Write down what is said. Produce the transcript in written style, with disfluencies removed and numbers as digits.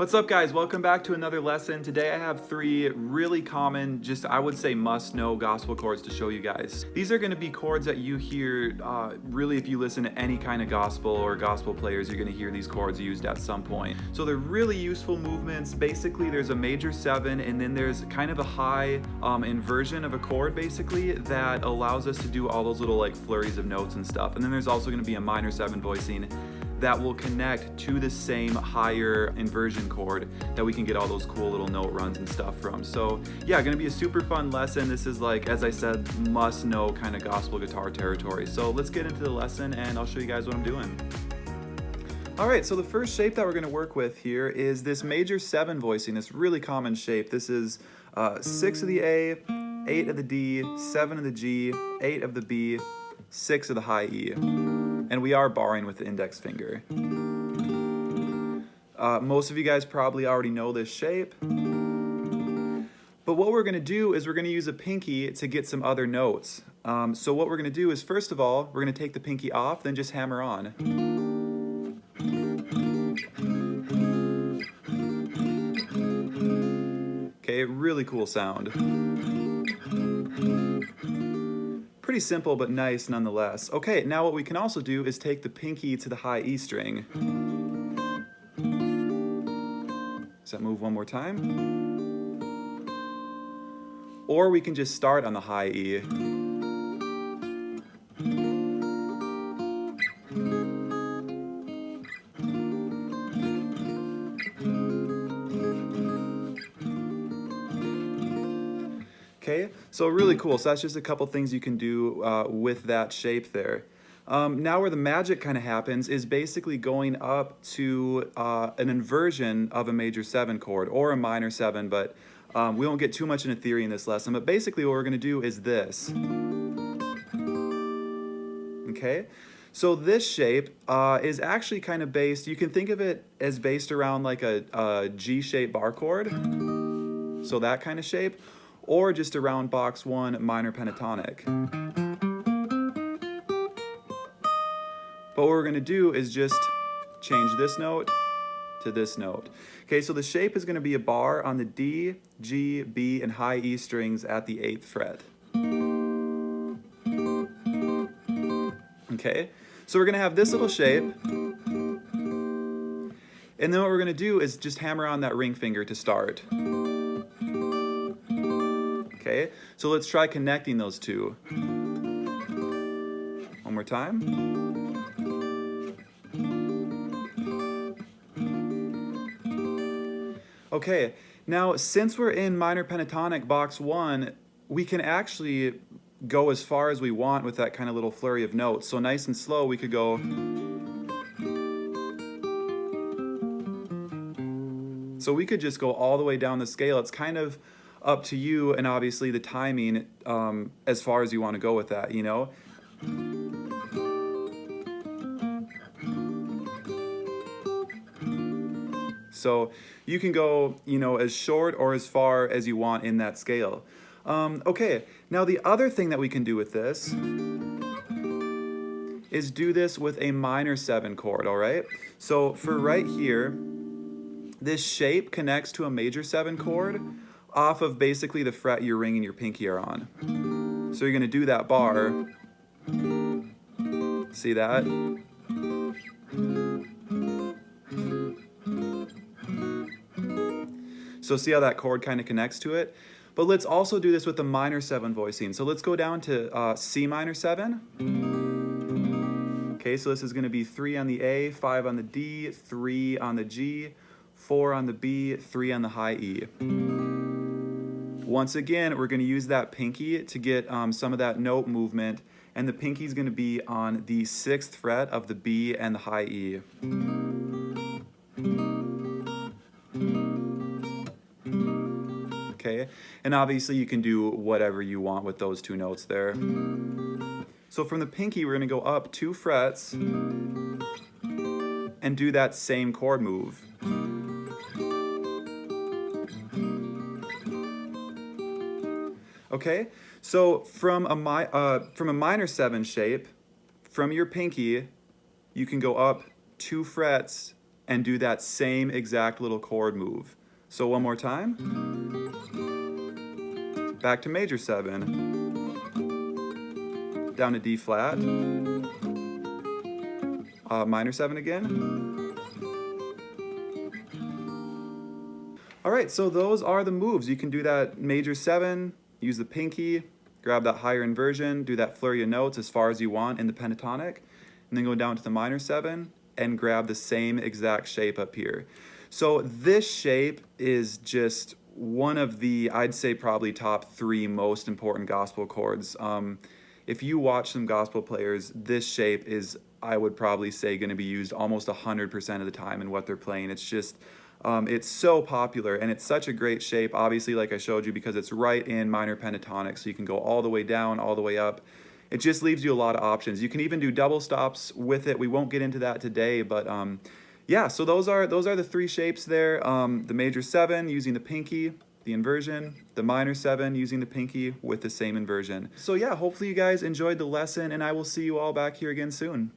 What's up, guys? Welcome back to another lesson. Today I have three really common, I would say must-know gospel chords to show you guys. These are going to be chords that you hear, really if you listen to any kind of gospel or gospel players, you're going to hear these chords used at some point. So they're really useful movements. Basically, there's a major 7 and then there's kind of a high inversion of a chord basically that allows us to do all those little like flurries of notes and stuff. And then there's also going to be a minor 7 voicing that will connect to the same higher inversion chord that we can get all those cool little note runs and stuff from. So yeah, gonna be a super fun lesson. This is like, as I said, must know kind of gospel guitar territory. So let's get into the lesson and I'll show you guys what I'm doing. All right, so the first shape that we're gonna work with here is this major 7 voicing, this really common shape. This is 6 of the A, 8 of the D, 7 of the G, 8 of the B, 6 of the high E. And we are barring with the index finger. Most of you guys probably already know this shape. But what we're going to do is we're going to use a pinky to get some other notes. So what we're going to do is, first of all, we're going to take the pinky off, then just hammer on. Okay, really cool sound. Pretty simple, but nice nonetheless. Okay, now what we can also do is take the pinky to the high E string. Does that move one more time? Or we can just start on the high E. Okay, so really cool. So that's just a couple things you can do with that shape there. Now where the magic kind of happens is basically going up to an inversion of a major 7 chord or a minor 7, but we won't get too much into theory in this lesson. But basically what we're going to do is this. Okay, so this shape is actually kind of based, you can think of it as based around like a G-shaped bar chord. So that kind of shape. Or just around box 1 minor pentatonic. But what we're going to do is just change this note to this note. Okay, so the shape is going to be a bar on the D, G, B, and high E strings at the 8th fret. Okay, so we're going to have this little shape. And then what we're going to do is just hammer on that ring finger to start. Okay, so let's try connecting those two. One more time. Okay, now since we're in minor pentatonic box 1, we can actually go as far as we want with that kind of little flurry of notes. So nice and slow, we could go. So we could just go all the way down the scale. It's kind of up to you and obviously the timing as far as you want to go with that, you know. So you can go, you know, as short or as far as you want in that scale. Okay, now the other thing that we can do with this is do this with a minor 7 chord, all right? So for right here, this shape connects to a major 7 chord off of basically the fret your ring and your pinky are on. So you're going to do that bar. See that? So see how that chord kind of connects to it? But let's also do this with the minor 7 voicing. So let's go down to C minor 7. Okay, so this is going to be 3 on the A, 5 on the D, 3 on the G, 4 on the B, 3 on the high E. Once again, we're going to use that pinky to get some of that note movement, and the pinky is going to be on the 6th fret of the B and the high E. Okay, and obviously you can do whatever you want with those 2 notes there. So from the pinky, we're going to go up 2 frets and do that same chord move. Okay, so from a minor 7 shape, from your pinky, you can go up 2 frets and do that same exact little chord move. So one more time. Back to major 7. Down to D flat. Minor 7 again. All right, so those are the moves. You can do that major 7, use the pinky, grab that higher inversion, do that flurry of notes as far as you want in the pentatonic, and then go down to the minor 7 and grab the same exact shape up here. So this shape is just one of the, I'd say probably top 3 most important gospel chords. If you watch some gospel players, this shape is, I would probably say, going to be used almost 100% of the time in what they're playing. It's just, it's so popular, and it's such a great shape, obviously, like I showed you, because it's right in minor pentatonic, so you can go all the way down, all the way up. It just leaves you a lot of options. You can even do double stops with it. We won't get into that today, but yeah, so those are the 3 shapes there. The major 7 using the pinky, the inversion, the minor 7 using the pinky with the same inversion. So yeah, hopefully you guys enjoyed the lesson, and I will see you all back here again soon.